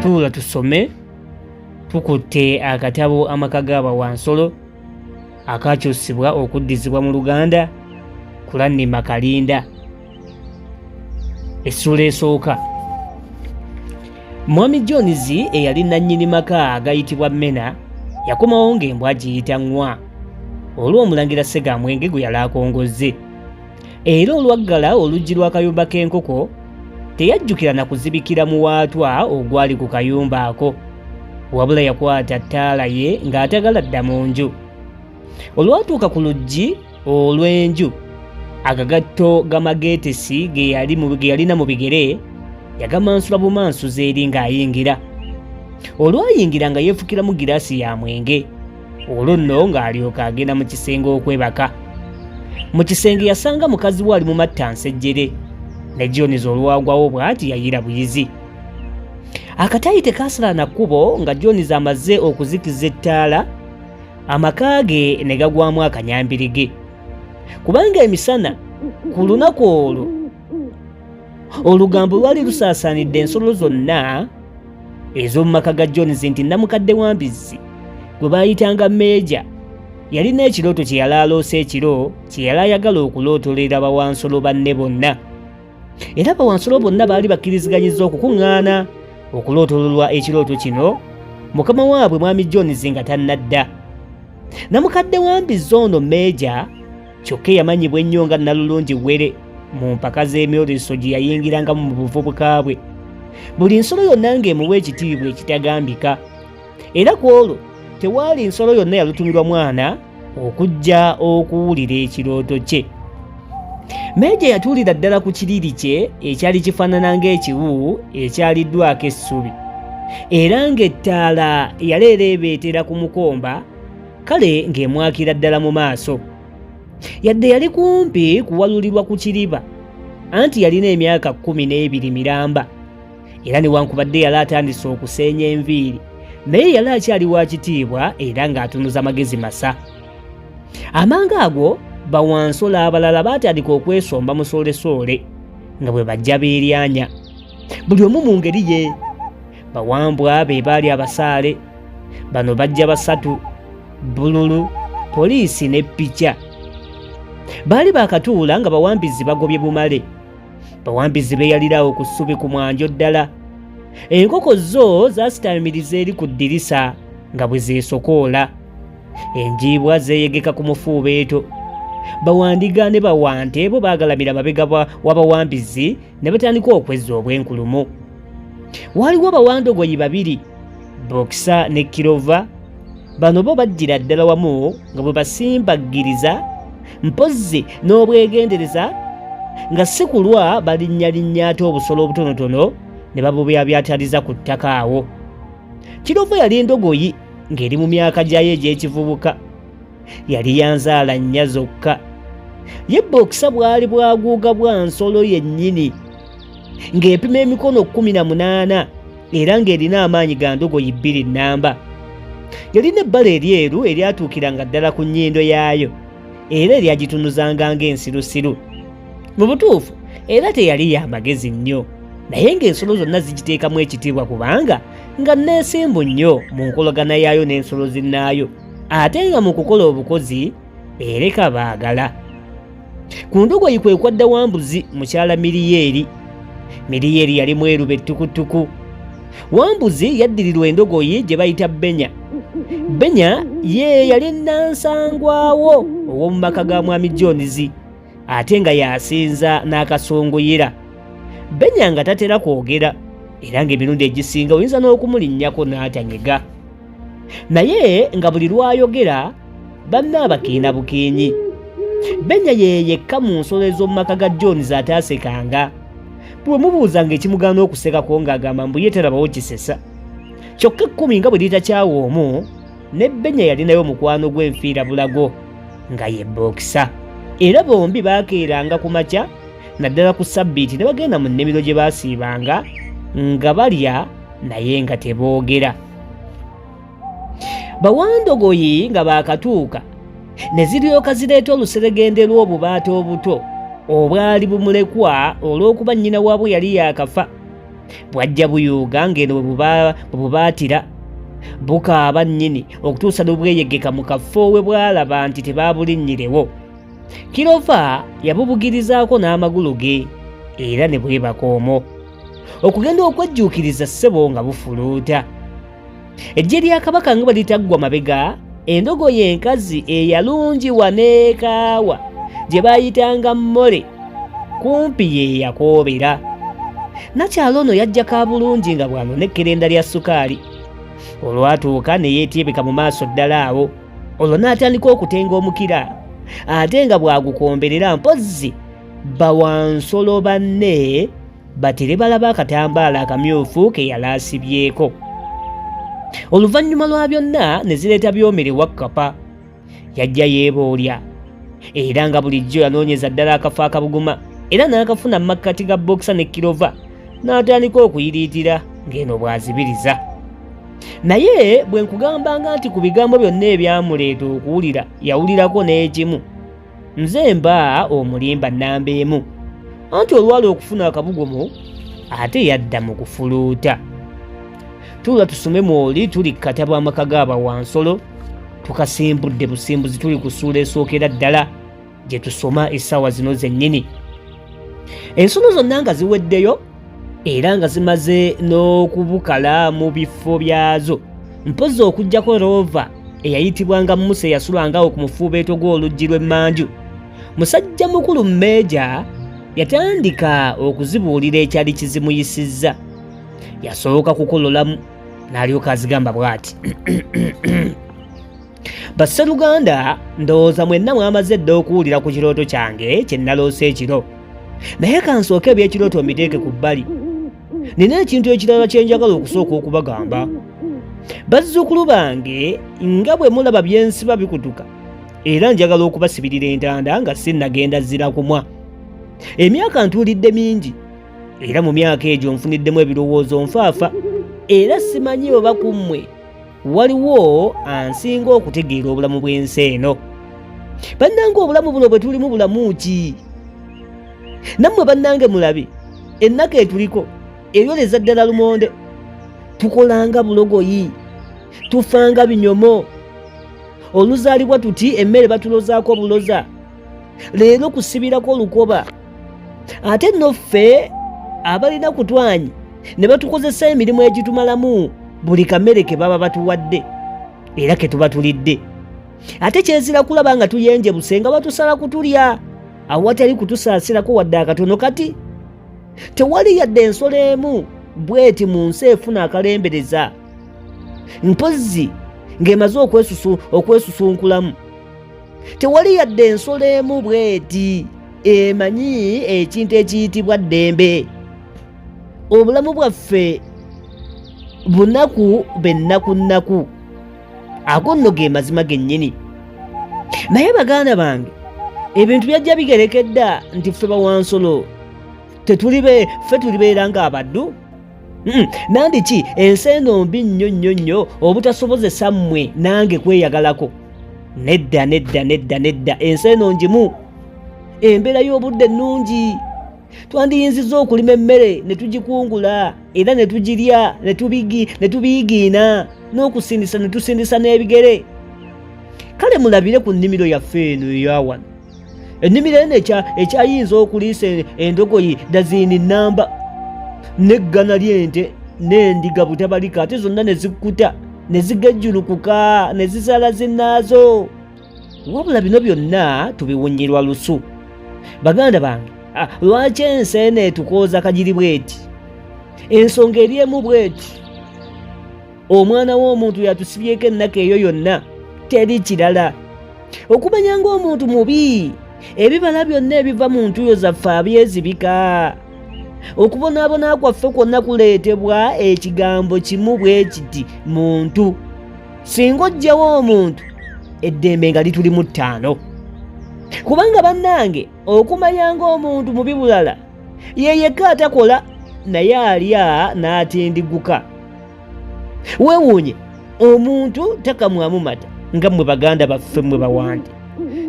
tuula tusome. Tukutte akatabo Amaka g'Abawansolo akakyusibwa okuddizibwa mu Luganda Kulannima Kalinda. Essula esooka. Mwami Jones eyali nannyini maka agayitibwa Mena yakomawo ng'embwa giyita Ngwa olw'Omulangira Ssegamwenge gwe yali akongozze. Era olwaggala oluggi lwa kayumba k'enkoko teyajjukira na kuzibikira mu waatwa ogwali ku kayumba ako, wabula yakwata ttaala ye ng'atagala dda mu nju. Olwatuuka ku luggi olw'enju, agagatto gamageetesi ge yalina mu bigere yagamansula bumansuza eri ng'ayingira. Olwayingira nga yeefukiramu giraasi ya mwenge, olwo nno ng'alyoka agenda mu kisenge okwebaka. Mu kisenge yasanga mukazi we ali mu matta nsejjere, ne Jones olwagwawo bw'ati yayira buyizi. Akatayi tekaasala na kkubo nga Jones amaze okuzikiza ettaala, amaka ge ne gagwamu akanyambirige, kubanga emisana ku lunaku olwo olugambo lwali lusaasaanidde ensolo zonna ez'omu maka ga Jones nti namukadde Wambizzi gwe baayitanga Meeja yalina ekirooto kye yali aloose ekiro kye yali ayagala okulootolera Bawansolo banne bonna. Era Bawansolo bonna baali bakkiriziganyizza okukuŋŋaana okulootololwa ekirooto kino mukama waabwe mwami Jones nga tannadda. Namukadde Wambizzi ono Meeja kyokka yamanyibwa ennyo nga Nalulungi Were mu mpaka z'emyoleso gye yayingirangamu mu buvubuka bwe. Buli nsolo yonna ng'emuwa ekitiibwa ekitagambika, era ku olwo tewaali nsolo yonna yalutumirwa mwana okujja okuwulira ekirooto kye. Meeja yatuulira ddala ku kiriri kye ekyali kifaanana ng'ekiwu ekyaliddwako essubi, era ng'ettaala yali ereebeetera ku mukomba, kale ng'emwakira ddala mu maaso. Yadde yali kumpi kuwalulirwa ku kiriba, anti yalina emyaka 12 miramba, era newankubadde yali atandise okuseenya enviiri, naye yali akyali wa kitiibwa era ng'atunuza magezi masa. Amanga ago Bawansolo abalala baatandika okwesomba musolesoole nga bwe bajja beeryanya, buli omu mu ngeri ye. Bawambwa be baali abasaale, bano bajja basatu, Bululu, poliisi ne Ppica. Baali baakatuula nga Bawambizzi bagobye bumale. Bawambizzi beeyalirawo ku ssubi ku mwanjo ddala. Enkoko zo zaasitamiriza eri ku ddirisa nga bwe zeesokoola. Enjiibwa zeeyegeka ku mufuubeeto. Bawandiga ne Bawante bo baagalamira mabega wa Bawambizzi ne batandika okwezza obwenkulumu. Waaliwo Bawandogoyi babiri, Bokisa ne Kirova. Bano bo bajjira ddala wamu nga bwe basimbagiriza mpozzi n'obwegendereza nga si kulwa balinnyalinnya ate obusolo obutonotono ne babubyabyataliza ku ttaka awo. Kirova yali ndogoyi ng'eri mu myaka gyayo egy'ekivubuka, yali yanzaala nnya zokka. Ye Bokisa bwali bwaguuga bwa nsolo yennyini ng'epima emikono 18 era ng'erina amaanyi ga ndogoyi 2 nnamba. Yalina ebbala eryeru eryatuukiranga ddala ku nnyindo yaayo era eryagitunuzanga ng'ensirusiru. Mu butuufu era teyali ya magezi nnyo, naye ng'ensolo zonna zigiteekamu ekitiibwa kubanga nga nneesimbu nnyo mu nkolagana yaayo n'ensolo zinnaayo, ate nga mu kukola obukozi ereka baagala. Ku ndogoyi kwe kwadda Wambuzi mukyala Miriyeeri. Miriyeeri yali mweru bettukutuku. Wambuzi yaddirirwa endogoyi gye bayita Benya. Benya ye yali nansangwawo ow'omu maka ga mwami Jones, ate nga yasinza n'akasongoyera. Benya nga tatera kwogera era ng'emirundi egisinga oyinza n'okumulinnyako n'atanyega, naye nga buli lwayogera banne abakiina bukiinyi. Benya ye yekka mu nsolo ez'omu maka ga Jones ataasekanga. Bwe mubuuzanga ekimugaana okusekako ng'agamba mbu ye terabawo kisesa. Kyokka 10 nga bwe litakyawa omu, ne Benya yalinayo mukwano gw'enfiira bulago nga ye Bokisa, era bombi baakeeranga ku makya naddala ku Ssabbiiti ne bagenda mu nnimiro gye baasiibanga nga balya naye nga teboogera. Bawandogoyi nga baakatuuka ne ziryoka zireeta oluseregende lw'obubaata obuto obwali bumulekwa olw'okuba nnyina waabwe yali yaakafa, bwajja buyuuga ng'eno bwe bubaatira bukaaba nnyini okutuusa n'obweyegeka mu kafo we bwalaba nti tebaabulinnyirewo. Kirova yabubugirizaako n'amagulu ge era ne bwebaka omwo okugenda okwejjuukiriza ssebo nga bufuluuta. Eggye lya Kabaka nga bwe litaggwa mabega, endogoyi enkazi eyalungiwa n'ekaawa gye baayitanga Mmole kumpi ye yakoobera. Nakyalo ono yajjako bulungi nga bw'anona ekkerenda lya ssukaali. Olwatuuka ne yeetyebeka mu maaso ddala awo, olwo n'atandika okutenga omukira ate nga bw'agukomberera mpozzi bawansolo banne batere balaba akatambaala akamyufu ke yali asibyeko. Oluvannyuma lwa byonna ne zireeta byomere Wakkapa. Yajja yeeboolya era nga bulijjo yanoonyeza ddala akafo akabuguma era n'akafuna mu makkati ga Boxer ne Kirova n'atandika okuyiriitira ng'eno bw'azibiriza. Naye bwe nkugambanga nti ku bigambo byonna ebyamuleeta okuwulira yawulirako n'ekimu, nze mba omulimba nnamba emu, anti olwali okufuna akabugumu ate yadda mu kufuluuta. Tuula tusome mwoli tuli ku katabo amaka g'abawansolo, tukasimbudde busimbuzi tuli ku ssuula esookera ddala gye tusoma essaawa zino zennyini. Ensolo zonna nga ziweddeyo era nga zimaze n'okubukala mu bifo byazo, mpozzi okuggyako Rover eyayitibwanga Musa eyasulwangawo ku mufuubeeto gw'oluggi lw'emmanju. Musajja mukulu Mmeeja yatandika okuzibuulira ekyali kizimuyisizza. Yasooka kukololamu n'alyoka azigamba bw'ati, Basseruganda, ndowooza mwenna mwamaze dda okuwulira ku kirooto kyange kye naloose ekiro, naye kansooke eby'ekirooto mbiteeke ku bbali. Nina ekintu ekirala kye njagala okusooka okubagamba. Bazzukulu bange nga bwe mulaba byensiba bikutuka, era njagala okubasibirira entanda nga sinnagenda zira kumwa. Emyaka ntuulidde mingi, era mu myaka egyo nfuniddemu ebirowoozo nfaafa, era simanyi oba ku mmwe waliwo ansinga okutegeera obulamu bw'ensi eno. Bannange, obulamu buno bwe tulimu bulamu ki? Nammwe bannange mulabe, ennaku etuliko eryoleza ddala lumonde. Tukolanga bulogoyi, tufanga binyomo, oluzaalibwa tuti emmere batulozaako buloza, leero kusibirako olukoba. Ate nno ffe abalina kutwanyi ne batukozesa emirimu egitumalamu buli kamere ke baba batuwadde era ke tuba tulidde. Ate kyezira kulaba nga tuyenje busenga batusala kutulya awatali kutusaasirako wadde akatono. Kati tewali yadde ensolo emu bweti mu nsi efuna akalembereza, mpozzi ng'emaze okwesusunkulamu. Tewali yadde ensolo emu bweti emanyi ekintu ekiyitibwa ddembe. Obulamu bwaffe bunaku bennaku, ago nno ge mazima gennyini. Naye baganda bange, ebintu byajja bigerekedda nti ffe bawansolo ffe tulibeera ng'abaddu. Nandiki ensi eno mbi nnyo obutasobozesa mmwe nange kweyagalako. Nedda, ensi eno njimu, embeera y'obudde nnungi. Twandiyinzizza okulima emmere ne tugikungula era ne tugirya ne tubiyigiina n'okusindisa ne tusindisa n'ebigere. Kale mulabire ku nnimiro yaffe eno eyawano. Ennimiro eno ekyayinza okuliisa endogoyi daziini nnamba n'eggana ly'ente n'endiga butabalika, ate zonna ne zikkuta ne zigejjulukuka ne zisala zinnaazo. Wabula bino byonna tubiwunyirwa lusu. Baganda bange, lwaki ensi eno etukooza kagiri bweti? Ensonga eri emu bweti, omwana w'omuntu yatusibyeko ennaku eyo yonna, teri kirala. Okumanya ng'omuntu mubi, ebibala byonna ebiva mu ntuuyo zaffe abyezibika. Okubonaabona kwaffe kwonna kuleetebwa ekigambo kimu bwe kiti muntu. Singa oggyawo omuntu, eddembe nga litulimu ttaano. Kubanga bannange, okumanya ng'omuntu mubi bulala, ye yekka atakola naye alya n'atindiguka. Weewuunye, omuntu takamwamu mata nga mmwe baganda baffe mmwe bawandi,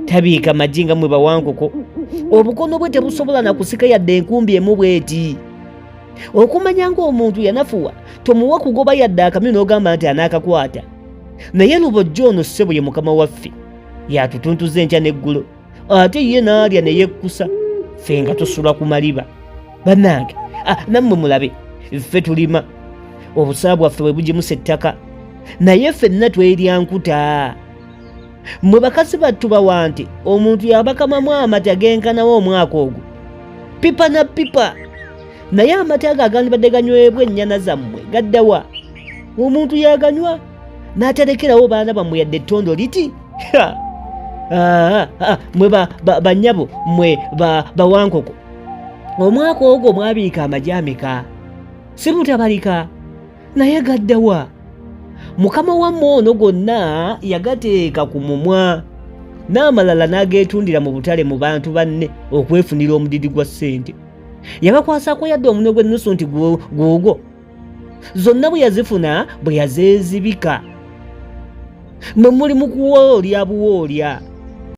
tabiika magi nga mmwe bawankoko, obukono bwe tebusobola na kusika yadde enkumbi emu bweti. okumanya ng'omuntu yanafuwa tomuwa kugoba yadde akamyu n'ogamba nti anaakakwata. Naye Lubojja ono ssebo ye mukama waffe yatutuntuza enkya n'eggulo ate ye n'alya ne yekkusa ffe nga tusula ku maliba. Bannange nammwe mulabe ffe tulima obusaa bwaffe bwe bugimusa ettaka naye ffenna twerya nkuta. Mmwe bakazi battu bawa nti omuntu yabakamamu amata genkanawo omwaka ogwo pipa na pipa, naye amata ago agandibadde ganywebwa ennyana zammwe gaddawa? Omuntu yaganywa n'aterekerawo baana bammwe yadde ettondo liti. Mwe bannyabo mmwe bawankoko omwaka ogwo mwabiika amagi ameka? Si mutabalika, naye gaddawa? Mukama wammwe ono gonna yagateeka ku mumwa n'amalala n'ageetundira mu butale mu bantu banne okwefunira omudidi gwa ssente. Yabakwasako yadde omunwe gw'ennusu nti gwogwo, zonna bwe yazifuna bwe yazeezibika. Mwe muli mu kuwoolya buwoolya.